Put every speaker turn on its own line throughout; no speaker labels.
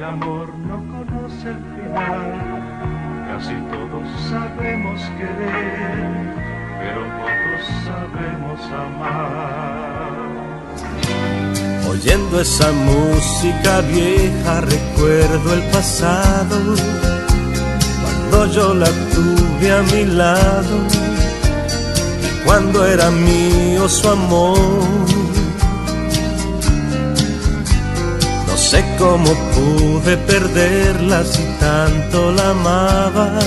amor no conoce el final. Casi todos sabemos querer, pero pocos sabemos amar.
Oyendo esa música vieja recuerdo el pasado, cuando yo la tuve a mi lado, cuando era mío su amor. No sé cómo pude perderla si tanto la amaba.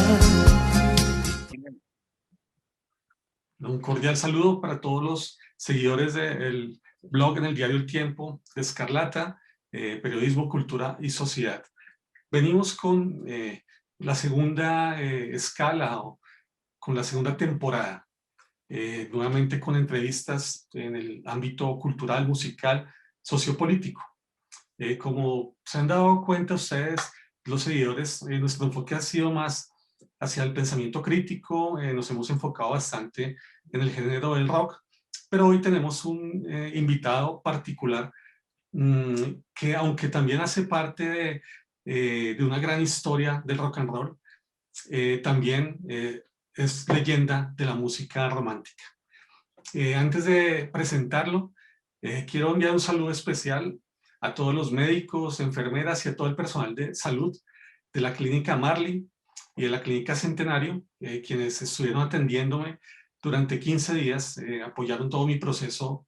Un cordial saludo para todos los seguidores del blog en el diario El Tiempo de Escarlata, Periodismo, Cultura y Sociedad. Venimos con la segunda escala o con la segunda temporada, nuevamente con entrevistas en el ámbito cultural, musical, sociopolítico. Como se han dado cuenta ustedes, los seguidores, nuestro enfoque ha sido más hacia el pensamiento crítico, nos hemos enfocado bastante en el género del rock, pero hoy tenemos un invitado particular que aunque también hace parte de una gran historia del rock and roll, también es leyenda de la música romántica. Antes de presentarlo, quiero enviar un saludo especial a todos los médicos, enfermeras y a todo el personal de salud de la Clínica Marley y de la Clínica Centenario, quienes estuvieron atendiéndome durante 15 días, apoyaron todo mi proceso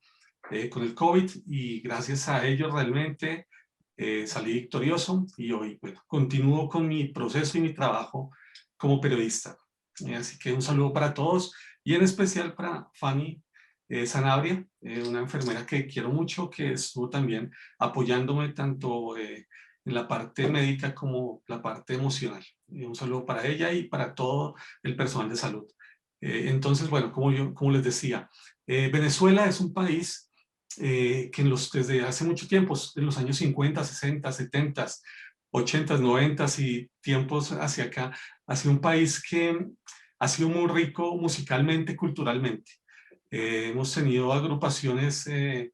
con el COVID y gracias a ellos realmente salí victorioso y hoy bueno, continúo con mi proceso y mi trabajo como periodista. Así que un saludo para todos y en especial para Fanny Sanabria, una enfermera que quiero mucho, que estuvo también apoyándome tanto en la parte médica como la parte emocional. Un saludo para ella y para todo el personal de salud. Entonces, bueno, como les decía, Venezuela es un país que desde hace mucho tiempo, en los años 50, 60, 70, 80, 90 y tiempos hacia acá, ha sido un país que ha sido muy rico musicalmente, culturalmente. Hemos tenido agrupaciones que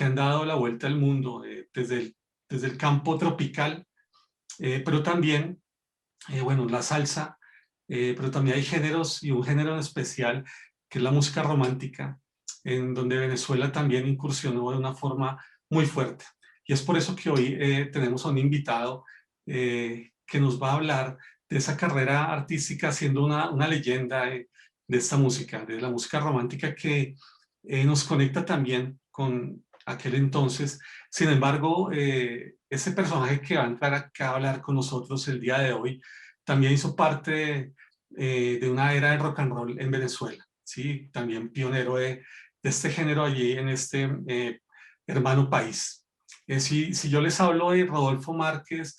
han dado la vuelta al mundo desde el campo tropical, pero también, bueno, la salsa, pero también hay géneros y un género en especial que es la música romántica, en donde Venezuela también incursionó de una forma muy fuerte. Y es por eso que hoy tenemos a un invitado que nos va a hablar de esa carrera artística, siendo una leyenda de esta música, de la música romántica que nos conecta también con aquel entonces. Sin embargo, ese personaje que va a entrar acá a hablar con nosotros el día de hoy también hizo parte de una era de rock and roll en Venezuela, ¿sí? También pionero de este género allí en este hermano país. Si yo les hablo de Rodolfo Márquez,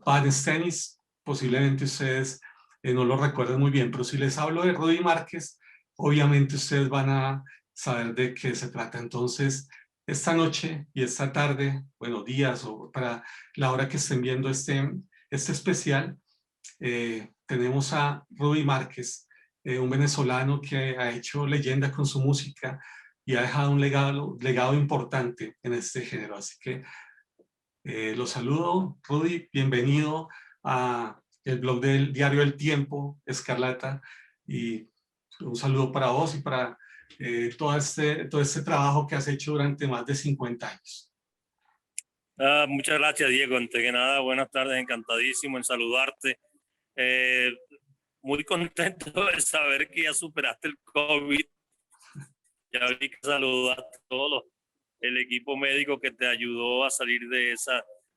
Van Stennis, posiblemente ustedes no lo recuerden muy bien, pero si les hablo de Rudy Márquez, obviamente ustedes van a saber de qué se trata. Entonces, esta noche y esta tarde, bueno, días o para la hora que estén viendo este especial, tenemos a Rudy Márquez, un venezolano que ha hecho leyenda con su música y ha dejado un legado importante en este género. Así que los saludo, Rudy, bienvenido a el blog del diario El Tiempo, Escarlata, y un saludo para vos y para todo este trabajo que has hecho durante más de 50 años.
Muchas gracias, Diego. Antes que nada, buenas tardes, encantadísimo en saludarte. Muy contento de saber que ya superaste el COVID. Ya vi que saludaste a todos el equipo médico que te ayudó a salir de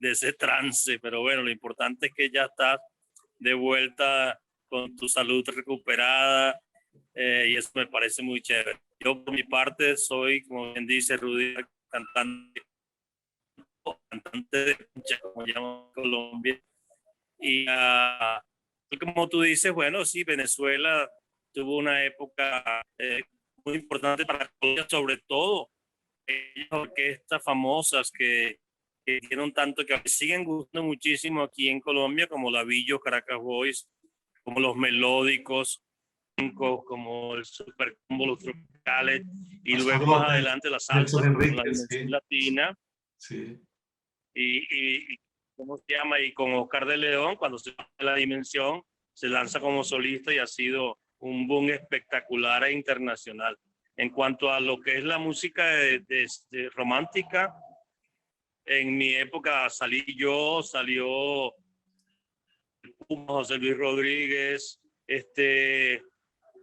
ese trance, pero bueno, lo importante es que ya estás de vuelta con tu salud recuperada y eso me parece muy chévere. Yo por mi parte soy, como bien dice Rudy, cantante de pincha, como llaman en Colombia, y como tú dices, bueno, sí, Venezuela tuvo una época muy importante para Colombia, sobre todo orquestas famosas que dieron tanto, que siguen gustando muchísimo aquí en Colombia, como la Villos, Caracas Boys, como los Melódicos, como el Super Combo, los Tropicales, y luego más adelante la salsa,
Nelson Enrique,
la dimensión latina.
Sí.
Y ¿cómo se llama? Y con Oscar de León, cuando se va a La Dimensión, se lanza como solista y ha sido un boom espectacular e internacional. En cuanto a lo que es la música de romántica, en mi época salió José Luis Rodríguez,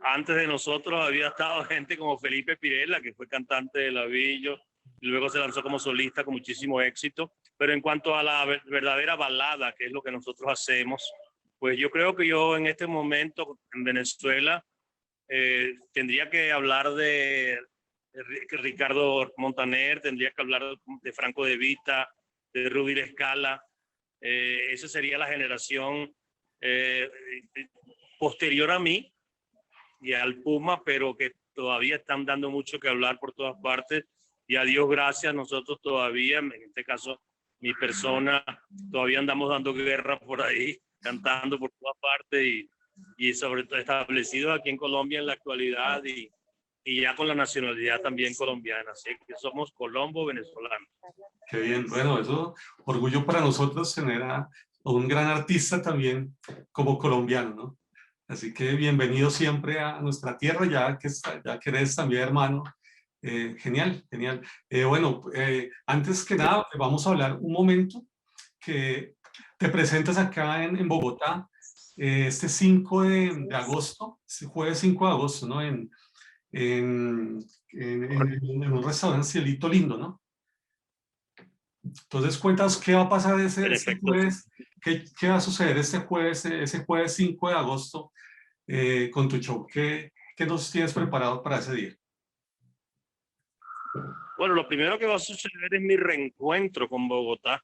antes de nosotros había estado gente como Felipe Pirela, que fue cantante de Lavillo, y luego se lanzó como solista con muchísimo éxito. Pero en cuanto a la verdadera balada, que es lo que nosotros hacemos, pues yo creo que yo en este momento en Venezuela tendría que hablar de Ricardo Montaner, tendría que hablar de Franco De Vita, de Rudy La Scala. Esa sería la generación posterior a mí y al Puma, pero que todavía están dando mucho que hablar por todas partes. Y a Dios gracias, nosotros todavía, en este caso mi persona, todavía andamos dando guerra por ahí, cantando por todas partes y sobre todo establecidos aquí en Colombia en la actualidad y ya con la nacionalidad también colombiana. Así que somos colombo-venezolanos.
Qué bien, bueno, eso, orgullo para nosotros tener a un gran artista también como colombiano, ¿no? Así que bienvenido siempre a nuestra tierra, ya que eres también hermano. Genial, genial. Bueno, antes que nada, vamos a hablar un momento que te presentas acá en Bogotá, este 5 de agosto, este jueves 5 de agosto, ¿no? En un restaurante Cielito Lindo, ¿no? Entonces cuéntanos qué va a pasar ese jueves, qué va a suceder este jueves, ese jueves 5 de agosto con tu show. ¿Qué nos tienes preparado para ese día?
Bueno, lo primero que va a suceder es mi reencuentro con Bogotá.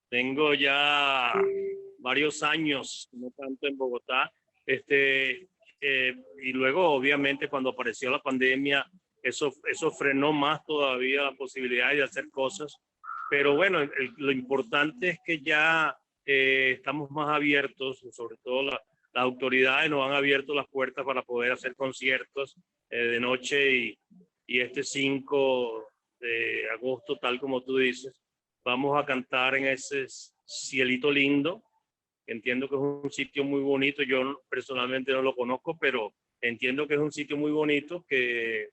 Tengo ya varios años, no tanto en Bogotá, y luego obviamente cuando apareció la pandemia, eso frenó más todavía la posibilidad de hacer cosas. Pero bueno, lo importante es que ya estamos más abiertos, sobre todo las autoridades nos han abierto las puertas para poder hacer conciertos de noche y este 5 de agosto, tal como tú dices, vamos a cantar en ese Cielito Lindo. Entiendo que es un sitio muy bonito, yo personalmente no lo conozco, pero entiendo que es un sitio muy bonito que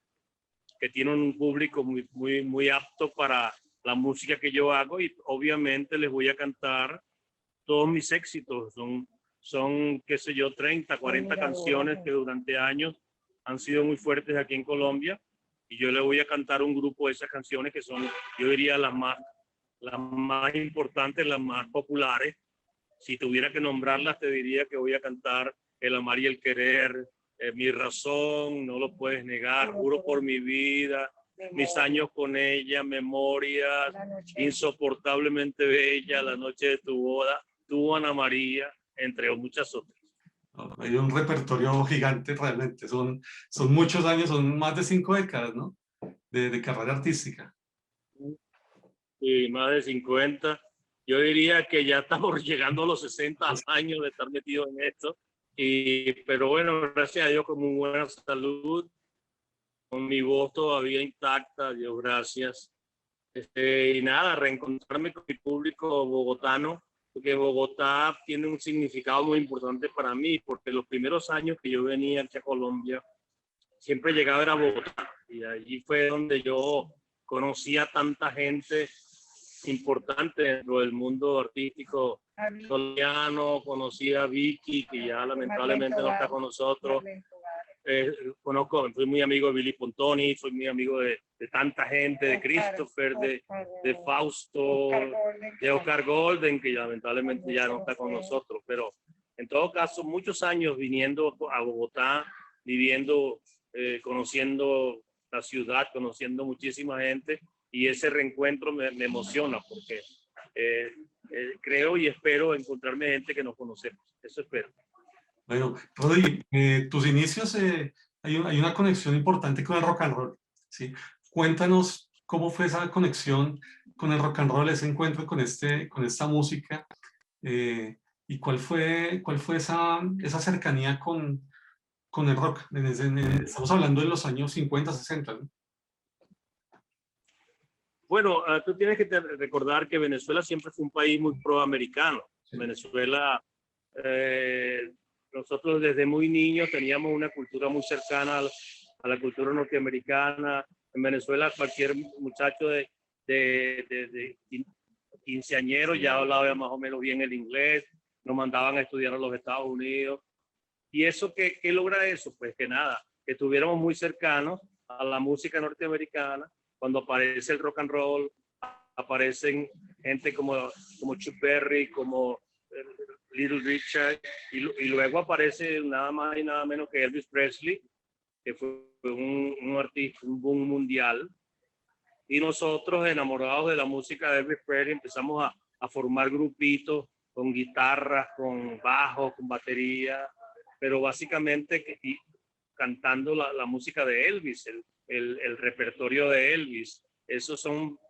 tiene un público muy apto para la música que yo hago y obviamente les voy a cantar todos mis éxitos. Son qué sé yo, 30, 40 canciones que durante años han sido muy fuertes aquí en Colombia y yo le voy a cantar un grupo de esas canciones que son, yo diría, las más importantes, las más populares. Si tuviera que nombrarlas, te diría que voy a cantar El amar y el querer, Mi razón, No lo puedes negar, Juro por mi vida, Mis años con ella, Memorias, Insoportablemente bella, La noche de tu boda, Tú, Ana María, entre muchas otras.
Hay un repertorio gigante realmente, son muchos años, son más de 5 décadas, ¿no? De carrera artística.
Sí, más de 50. Yo diría que ya estamos llegando a los 60 años de estar metido en esto. Pero bueno, gracias a Dios con muy buena salud, con mi voz todavía intacta, Dios gracias. Y nada, reencontrarme con mi público bogotano, porque Bogotá tiene un significado muy importante para mí, porque los primeros años que yo venía aquí a Colombia, siempre llegaba a Bogotá, y allí fue donde yo conocí a tanta gente importante dentro del mundo artístico colombiano. Conocí a Vicky, que ya lamentablemente no está con nosotros. Fui muy amigo de Billy Pontoni, fui muy amigo de tanta gente, de Christopher, de Fausto, de Oscar Golden, que lamentablemente ya no está con nosotros. Pero en todo caso, muchos años viniendo a Bogotá, viviendo, conociendo la ciudad, conociendo muchísima gente, y ese reencuentro me emociona porque creo y espero encontrarme gente que nos conocemos. Eso espero.
Bueno, Rodi, tus inicios, hay una conexión importante con el rock and roll, ¿sí? Cuéntanos cómo fue esa conexión con el rock and roll, ese encuentro con esta música, y cuál fue esa cercanía con el rock. Estamos hablando de los años 50, 60, ¿no?
Bueno, tú tienes que recordar que Venezuela siempre fue un país muy proamericano.
Sí.
Venezuela, nosotros desde muy niños teníamos una cultura muy cercana a la cultura norteamericana. En Venezuela cualquier muchacho de quinceañero ya hablaba más o menos bien el inglés, nos mandaban a estudiar a los Estados Unidos. ¿Y eso qué logra eso? Pues que nada, que estuviéramos muy cercanos a la música norteamericana. Cuando aparece el rock and roll, aparecen gente como Chuck Berry, como Little Richard, y luego aparece nada más y nada menos que Elvis Presley, que fue un artista, un boom mundial. Y nosotros, enamorados de la música de Elvis Presley, empezamos a formar grupitos con guitarras, con bajo, con batería, pero básicamente cantando la música de Elvis, el repertorio de Elvis.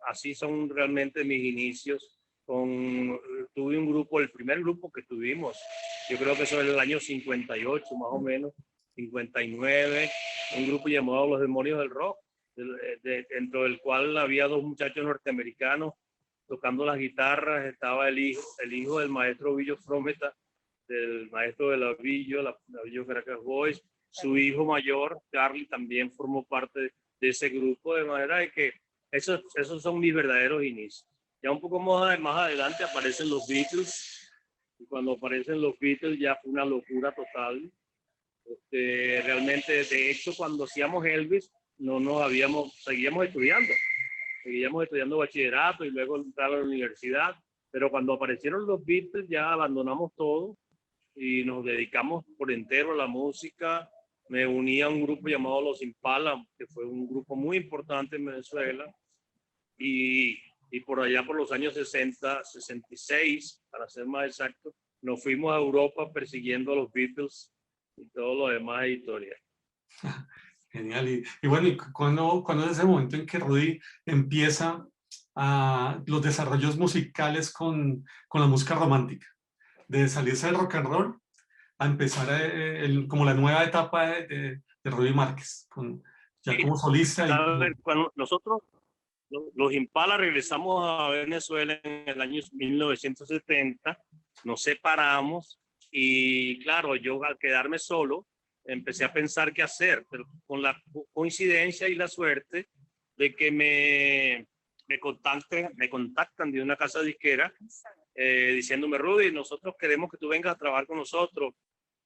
Así son realmente mis inicios. Tuve un grupo, el primer grupo que tuvimos, yo creo que eso es el año 58 más o menos, 59, un grupo llamado Los Demonios del Rock, dentro del cual había dos muchachos norteamericanos tocando las guitarras. Estaba el hijo del maestro Billo Frometa, del maestro de la Billo Caracas Boys. Su hijo mayor, Charlie, también formó parte de ese grupo, de manera de que esos son mis verdaderos inicios. Ya un poco más adelante aparecen los Beatles, y cuando aparecen los Beatles ya fue una locura total. Realmente, de hecho, cuando hacíamos Elvis, seguíamos estudiando bachillerato y luego entrar a la universidad, pero cuando aparecieron los Beatles ya abandonamos todo y nos dedicamos por entero a la música. Me uní a un grupo llamado Los Impala, que fue un grupo muy importante en Venezuela, y por allá por los años 60, 66, para ser más exacto, nos fuimos a Europa persiguiendo a los Beatles y todo lo demás es historia.
Genial. Y bueno, ¿y cuándo es ese momento en que Rudy empieza los desarrollos musicales con la música romántica? De salirse del rock and roll a empezar como la nueva etapa de Rudy Márquez, ya como solista.
Cuando nosotros, los Impala, regresamos a Venezuela en el año 1970, nos separamos y claro, yo al quedarme solo, empecé a pensar qué hacer, pero con la coincidencia y la suerte de que me contactan de una casa disquera diciéndome: Rudy, nosotros queremos que tú vengas a trabajar con nosotros,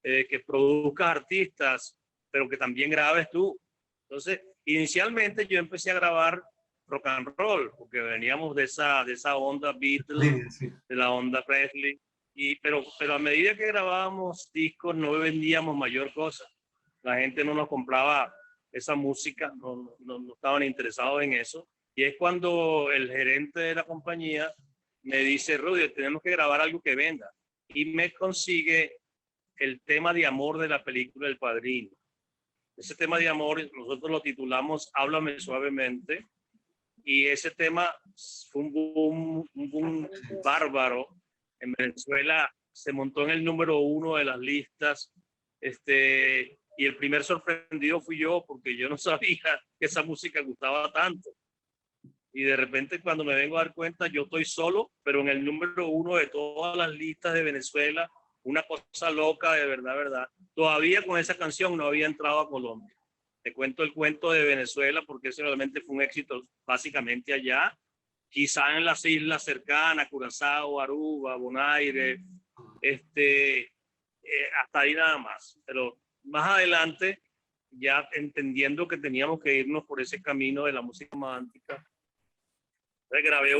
que produzcas artistas, pero que también grabes tú. Entonces, inicialmente yo empecé a grabar rock and roll, porque veníamos de esa onda Beatles,
Sí.
de la onda Presley. Pero a medida que grabábamos discos no vendíamos mayor cosa. La gente no nos compraba esa música, no estaban interesados en eso. Y es cuando el gerente de la compañía me dice: Rudy, tenemos que grabar algo que venda. Y me consigue el tema de amor de la película El Padrino. Ese tema de amor nosotros lo titulamos Háblame Suavemente. Y ese tema fue un boom bárbaro. En Venezuela se montó en el número 1 de las listas, y el primer sorprendido fui yo, porque yo no sabía que esa música gustaba tanto. Y de repente, cuando me vengo a dar cuenta, yo estoy solo, pero en el número 1 de todas las listas de Venezuela, una cosa loca, de verdad. Todavía con esa canción no había entrado a Colombia. Te cuento el cuento de Venezuela, porque ese realmente fue un éxito básicamente allá. Quizá en las islas cercanas, Curazao, Aruba, Bonaire, hasta ahí nada más. Pero más adelante, ya entendiendo que teníamos que irnos por ese camino de la música romántica, grabé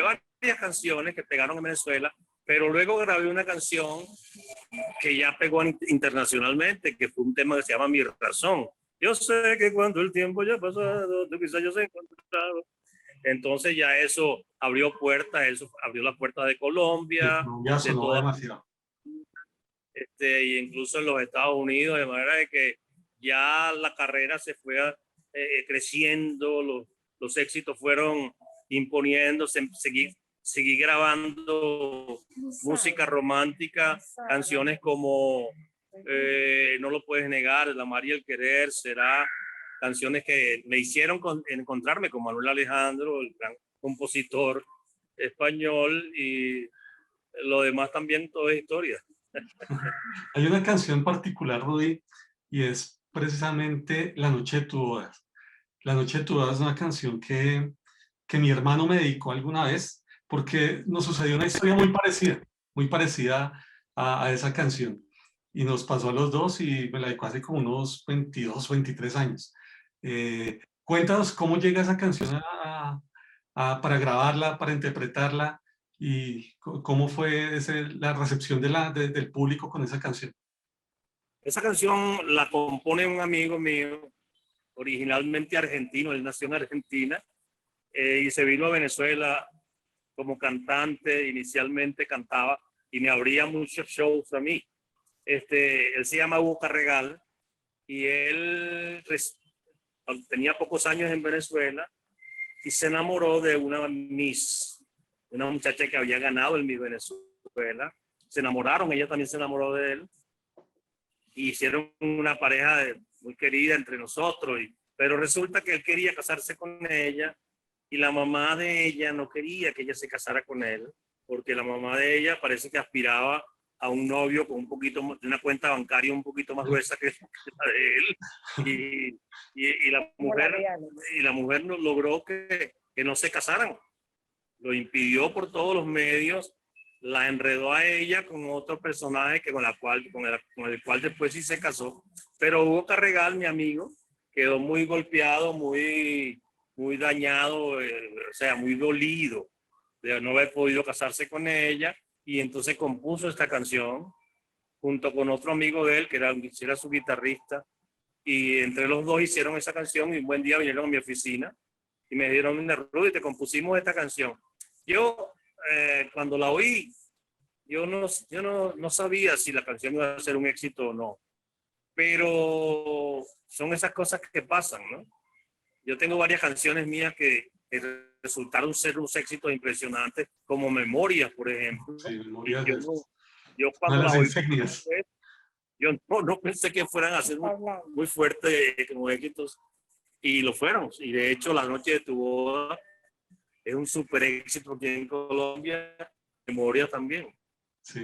varias canciones que pegaron en Venezuela, pero luego grabé una canción que ya pegó internacionalmente, que fue un tema que se llama Mi Razón. Yo sé que cuando el tiempo ya ha pasado, tú quizás yo se encontrado. Entonces ya eso abrió las puertas de Colombia,
Ya sonó demasiado.
Y incluso en los Estados Unidos, de manera de que ya la carrera se fue creciendo, los éxitos fueron imponiéndose, seguí grabando música romántica, canciones como No lo puedes negar, El amar y el querer, Será, canciones que me hicieron encontrarme con Manuel Alejandro, el gran compositor español, y lo demás también todo es historia.
Hay una canción particular, Rudy, y es precisamente La noche de tu boda. La noche de tu boda es una canción que mi hermano me dedicó alguna vez, porque nos sucedió una historia muy parecida a esa canción. Y nos pasó a los dos y me la dedicó hace como unos 22, 23 años. Cuéntanos cómo llega esa canción para grabarla, para interpretarla, y cómo fue la recepción del público con esa canción.
Esa canción la compone un amigo mío, originalmente argentino, él nació en Argentina, y se vino a Venezuela como cantante. Inicialmente cantaba y me abría muchos shows a mí. Él se llama Hugo Carregal, y él tenía pocos años en Venezuela y se enamoró de una muchacha que había ganado el Miss Venezuela. Se enamoraron, ella también se enamoró de él, y hicieron una pareja muy querida entre nosotros, pero resulta que él quería casarse con ella, y la mamá de ella no quería que ella se casara con él, porque la mamá de ella parece que aspiraba a un novio con de una cuenta bancaria un poquito más gruesa que la de él, y la mujer no logró que no se casaran. Lo impidió por todos los medios, la enredó a ella con otro personaje con el cual después sí se casó. Pero Hugo Carregal, mi amigo, quedó muy golpeado, muy dañado, o sea, muy dolido de no haber podido casarse con ella, y entonces compuso esta canción junto con otro amigo de él que era su guitarrista, y entre los dos hicieron esa canción, y un buen día vinieron a mi oficina y me dijeron: mira, Rudy, te compusimos esta canción. Yo cuando la oí, yo no sabía si la canción iba a ser un éxito o no, pero son esas cosas que pasan, ¿no? Yo tengo varias canciones mías que resultaron ser unos éxitos impresionantes, como Memorias, por ejemplo.
Sí, Memorias
yo
una de
cuando
las
las oí,
insignias.
yo no pensé que fueran a ser muy fuertes como éxitos, y lo fueron. Y de hecho, La noche de tu boda es un súper éxito aquí en Colombia, Memorias también.
Sí.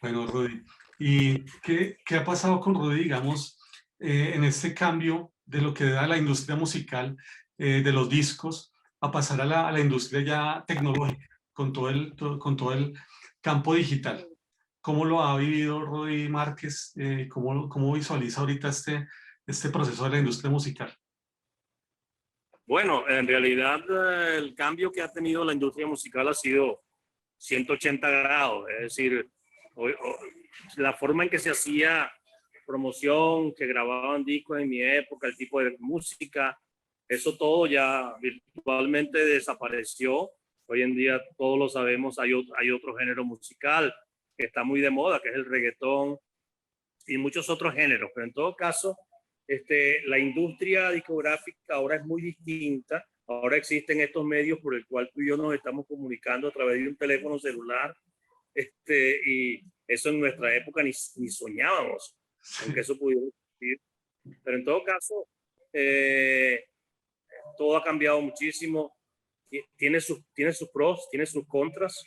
Bueno, Rudy, ¿y qué ha pasado con Rudy, digamos, en este cambio de lo que da la industria musical, de los discos, a pasar a la industria ya tecnológica, con todo el campo digital? ¿Cómo lo ha vivido Rudy Márquez? ¿Cómo visualiza ahorita este proceso de la industria musical?
Bueno, en realidad el cambio que ha tenido la industria musical ha sido 180 grados, es decir, la forma en que se hacía promoción, que grababan discos en mi época, el tipo de música, eso todo ya virtualmente desapareció. Hoy en día, todos lo sabemos, hay otro género musical que está muy de moda, que es el reggaetón, y muchos otros géneros, pero en todo caso, la industria discográfica ahora es muy distinta. Ahora existen estos medios por el cual tú y yo nos estamos comunicando a través de un teléfono celular, y eso en nuestra época ni soñábamos, aunque eso pudiera existir. Pero en todo caso, todo ha cambiado muchísimo. Tiene sus pros, tiene sus contras.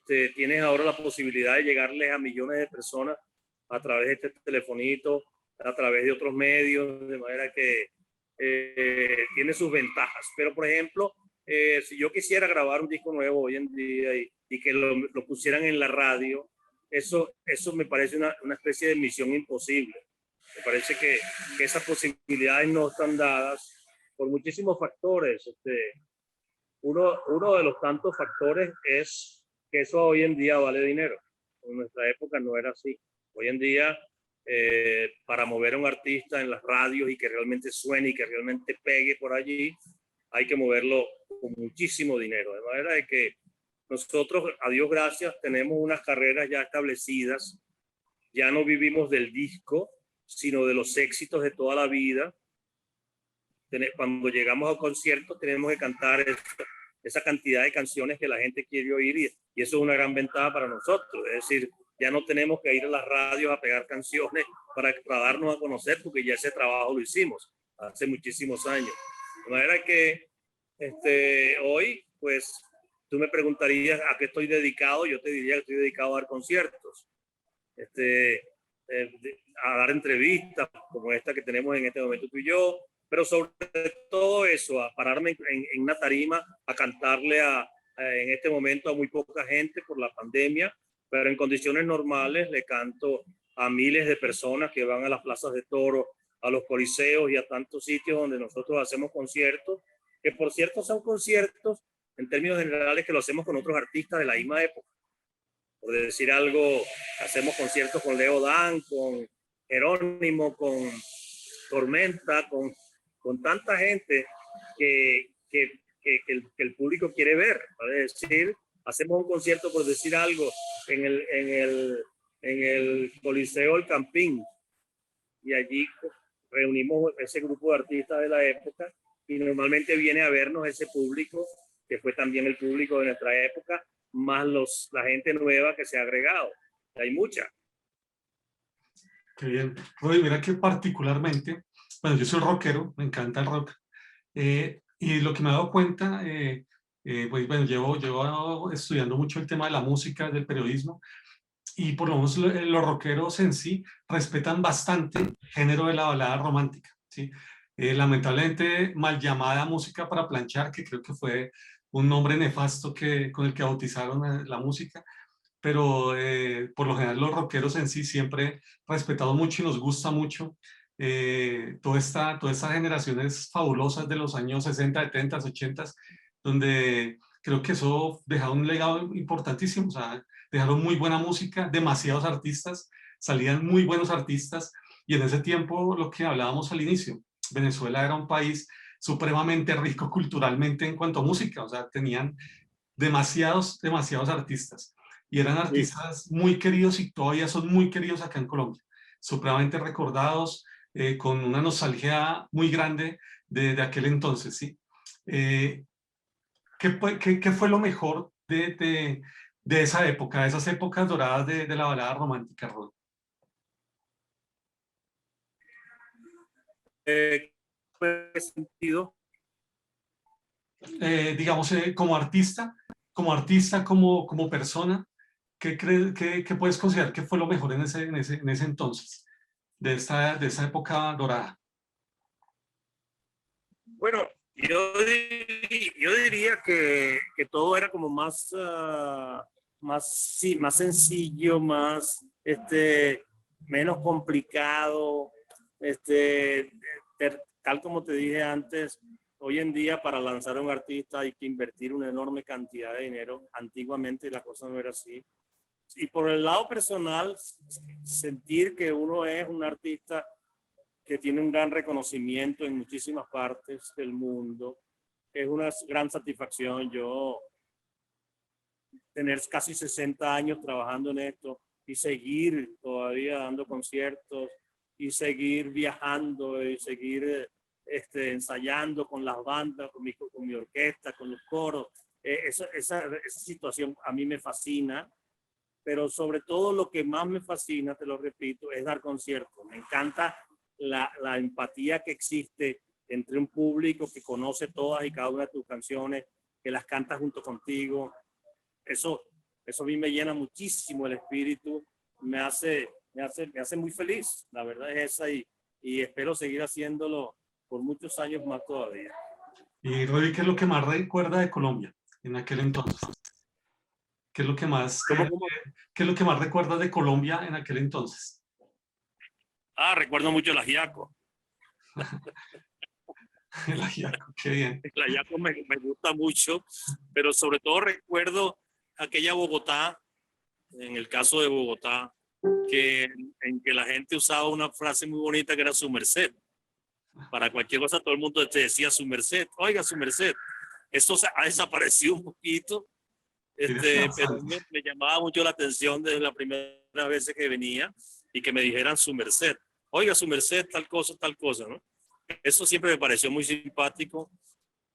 Tienes ahora la posibilidad de llegarles a millones de personas a través de este telefonito, a través de otros medios, de manera que tiene sus ventajas. Pero, por ejemplo, si yo quisiera grabar un disco nuevo hoy en día y que lo pusieran en la radio, eso me parece una especie de misión imposible. Me parece que esas posibilidades no están dadas por muchísimos factores. Uno de los tantos factores es que eso hoy en día vale dinero. En nuestra época no era así. Hoy en día, para mover a un artista en las radios y que realmente suene y que realmente pegue por allí, hay que moverlo con muchísimo dinero. De manera de que nosotros, a Dios gracias, tenemos unas carreras ya establecidas. Ya no vivimos del disco, sino de los éxitos de toda la vida. Cuando llegamos a conciertos tenemos que cantar esa cantidad de canciones que la gente quiere oír, y eso es una gran ventaja para nosotros. Es decir, Ya no tenemos que ir a las radios a pegar canciones para darnos a conocer, porque ya ese trabajo lo hicimos hace muchísimos años. De manera que hoy, pues, tú me preguntarías a qué estoy dedicado. Yo te diría que estoy dedicado a dar conciertos, a dar entrevistas como esta que tenemos en este momento tú y yo, pero sobre todo eso, a pararme en una tarima a cantarle en este momento a muy poca gente por la pandemia, pero en condiciones normales le canto a miles de personas que van a las plazas de toros, a los coliseos y a tantos sitios donde nosotros hacemos conciertos, que por cierto son conciertos en términos generales que lo hacemos con otros artistas de la misma época. Por decir algo, hacemos conciertos con Leo Dan, con Jerónimo, con Tormenta, con tanta gente que el público quiere ver. Es decir, hacemos un concierto, por decir algo, en el Coliseo El Campín, y allí reunimos ese grupo de artistas de la época, y normalmente viene a vernos ese público, que fue también el público de nuestra época, más la gente nueva que se ha agregado. Hay mucha.
Qué bien. Roy, mira que particularmente, bueno, yo soy rockero, me encanta el rock, y lo que me he dado cuenta, pues bueno, llevo estudiando mucho el tema de la música, del periodismo, y por lo menos los rockeros en sí respetan bastante el género de la balada romántica, ¿sí? Lamentablemente mal llamada música para planchar, que creo que fue un nombre nefasto con el que bautizaron la música, pero por lo general los rockeros en sí siempre respetamos mucho y nos gusta mucho todas estas generaciones fabulosas de los años 60, 70, 80, donde creo que eso deja un legado importantísimo. O sea, dejaron muy buena música, demasiados artistas, salían muy buenos artistas, y en ese tiempo lo que hablábamos al inicio, Venezuela era un país supremamente rico culturalmente en cuanto a música. O sea, tenían demasiados artistas, y eran artistas muy queridos y todavía son muy queridos acá en Colombia, supremamente recordados, con una nostalgia muy grande de aquel entonces, ¿sí? ¿Qué fue lo mejor de esa época, de esas épocas doradas de la balada romántica, Rod?
¿Qué sentido?
Digamos, como persona, ¿qué puedes considerar que fue lo mejor en ese entonces, de esa época dorada?
Bueno, yo diría que todo era como más sencillo, menos complicado. Tal como te dije antes, hoy en día para lanzar a un artista hay que invertir una enorme cantidad de dinero. Antiguamente la cosa no era así. Y por el lado personal, sentir que uno es un artista que tiene un gran reconocimiento en muchísimas partes del mundo es una gran satisfacción. Yo tener casi 60 años trabajando en esto y seguir todavía dando conciertos y seguir viajando y seguir ensayando con las bandas, con mi orquesta, con los coros. Esa situación a mí me fascina, pero sobre todo lo que más me fascina, te lo repito, es dar conciertos. Me encanta la empatía que existe entre un público que conoce todas y cada una de tus canciones, que las canta junto contigo. Eso a mí me llena muchísimo el espíritu, me hace muy feliz. La verdad es esa, y espero seguir haciéndolo por muchos años más todavía.
Y Roy, ¿qué es lo que más recuerda de Colombia en aquel entonces? ¿Qué es lo que más, ¿qué es lo que más recuerdas de Colombia en aquel entonces?
Recuerdo mucho el ajiaco.
El ajiaco, qué bien.
El ajiaco me gusta mucho, pero sobre todo recuerdo aquella Bogotá, en el caso de Bogotá, en que la gente usaba una frase muy bonita que era su merced. Para cualquier cosa todo el mundo te decía su merced, oiga su merced. Eso ha desaparecido un poquito, pero me llamaba mucho la atención desde la primera vez que venía y que me dijeran su merced, oiga su merced, tal cosa, ¿no? Eso siempre me pareció muy simpático,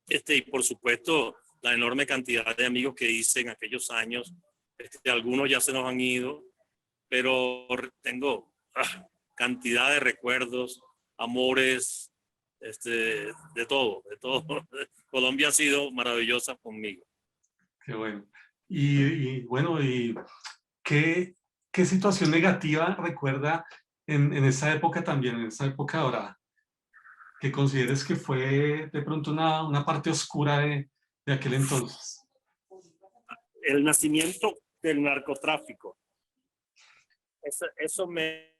y por supuesto la enorme cantidad de amigos que hice en aquellos años. Algunos ya se nos han ido, pero tengo cantidad de recuerdos, amores, de todo, de todo. Colombia ha sido maravillosa conmigo.
Qué bueno. Y bueno, ¿y qué situación negativa recuerda en esa época también, en esa época dorada? Que consideres que fue de pronto una parte oscura de aquel entonces.
El nacimiento del narcotráfico. Eso me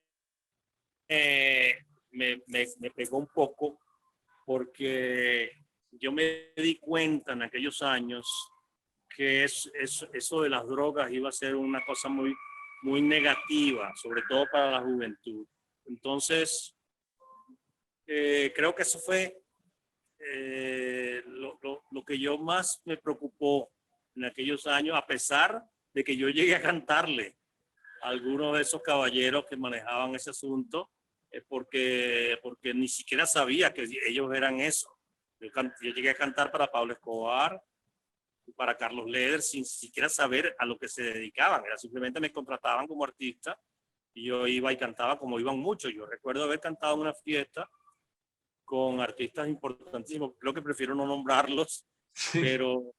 pegó un poco porque yo me di cuenta en aquellos años que eso de las drogas iba a ser una cosa muy, muy negativa, sobre todo para la juventud. Entonces, creo que eso fue lo que yo más me preocupó en aquellos años, a pesar de que yo llegué a cantarle a algunos de esos caballeros que manejaban ese asunto, porque ni siquiera sabía que ellos eran eso. Yo llegué a cantar para Pablo Escobar, para Carlos Leder, sin siquiera saber a lo que se dedicaban. Era simplemente me contrataban como artista y yo iba y cantaba como iban muchos. Yo recuerdo haber cantado en una fiesta con artistas importantísimos, creo que prefiero no nombrarlos,
Sí.
pero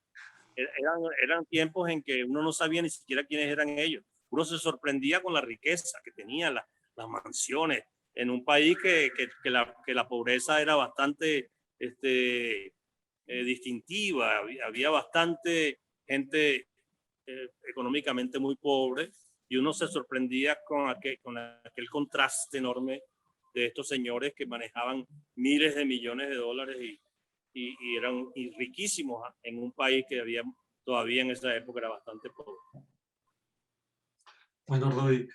eran tiempos en que uno no sabía ni siquiera quiénes eran ellos. Uno se sorprendía con la riqueza que tenían las mansiones en un país que la pobreza era bastante distintiva. Había bastante gente económicamente muy pobre y uno se sorprendía con aquel contraste enorme de estos señores que manejaban miles de millones de dólares y eran riquísimos en un país que había todavía en esa época era bastante pobre.
Bueno, Rodi,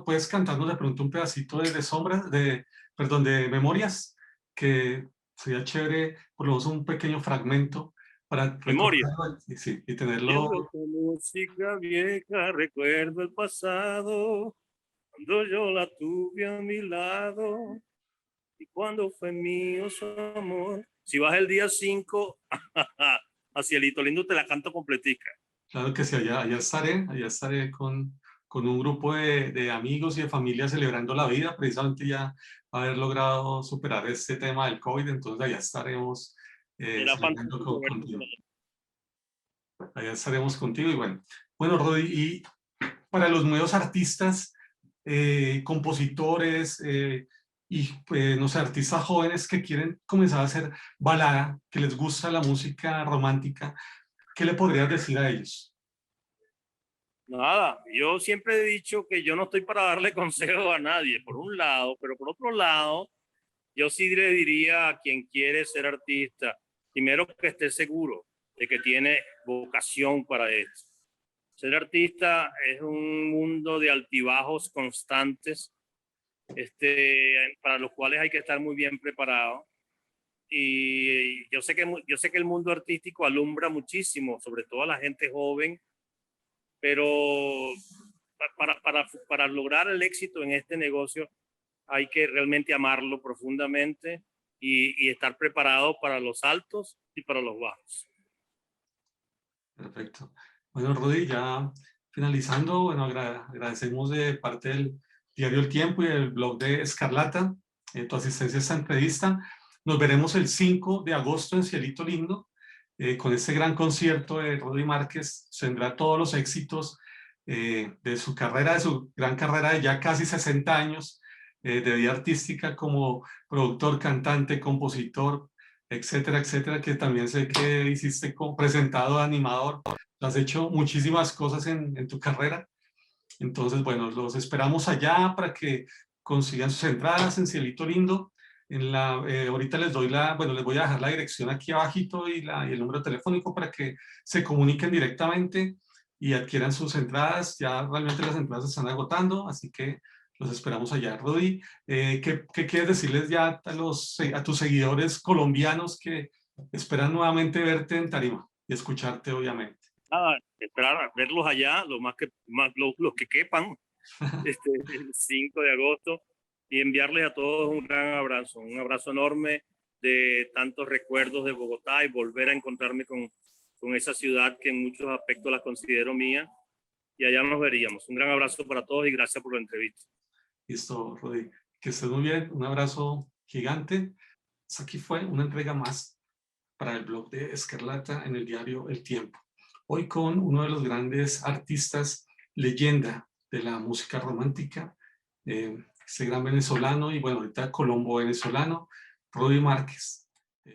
puedes cantarnos de pronto un pedacito de sombras, perdón, de memorias, que sería chévere, por lo menos un pequeño fragmento para
Memoria.
recordarlo y tenerlo.
Viendo tu música vieja, recuerdo el pasado, cuando yo la tuve a mi lado y cuando fue mío su amor. Si vas el día 5 a Cielito Lindo, te la canto completica.
Claro que sí, allá estaré con un grupo de amigos y de familia celebrando la vida, precisamente ya haber logrado superar este tema del COVID, entonces allá estaremos
Era
celebrando
fantástico
contigo. Allá estaremos contigo y bueno, Rodi, y para los nuevos artistas, compositores y no sé, artistas jóvenes que quieren comenzar a hacer balada, que les gusta la música romántica, ¿qué le podrías decir a ellos?
Nada, yo siempre he dicho que yo no estoy para darle consejo a nadie, por un lado, pero por otro lado, yo sí le diría a quien quiere ser artista, primero que esté seguro de que tiene vocación para esto. Ser artista es un mundo de altibajos constantes, para los cuales hay que estar muy bien preparado. Y yo sé que el mundo artístico alumbra muchísimo, sobre todo a la gente joven, pero para lograr el éxito en este negocio hay que realmente amarlo profundamente y estar preparado para los altos y para los bajos.
Perfecto. Bueno, Rudy, ya finalizando, bueno, agradecemos de parte del diario El Tiempo y del blog de Escarlata tu asistencia a esta entrevista. Nos veremos el 5 de agosto en Cielito Lindo con este gran concierto de Rudy Márquez. Tendrá todos los éxitos de su carrera, de su gran carrera de ya casi 60 años de vida artística como productor, cantante, compositor, etcétera, etcétera, que también sé que hiciste como presentado, animador, has hecho muchísimas cosas en tu carrera. Entonces, bueno, los esperamos allá para que consigan sus entradas en Cielito Lindo. Ahorita les doy les voy a dejar la dirección aquí abajito y el número telefónico para que se comuniquen directamente y adquieran sus entradas. Ya realmente las entradas se están agotando, así que los esperamos allá. Rudy, ¿qué quieres decirles ya a tus seguidores colombianos que esperan nuevamente verte en tarima y escucharte, obviamente?
Esperar a verlos allá, los que quepan, el 5 de agosto, y enviarles a todos un gran abrazo, un abrazo enorme de tantos recuerdos de Bogotá y volver a encontrarme con esa ciudad que en muchos aspectos la considero mía y allá nos veríamos. Un gran abrazo para todos y gracias por la entrevista.
Listo, Rudy. Que estés muy bien. Un abrazo gigante. Pues aquí fue una entrega más para el blog de Escarlata en el diario El Tiempo. Hoy con uno de los grandes artistas, leyenda de la música romántica, este gran venezolano y bueno, ahorita colombo venezolano, Rudy Márquez.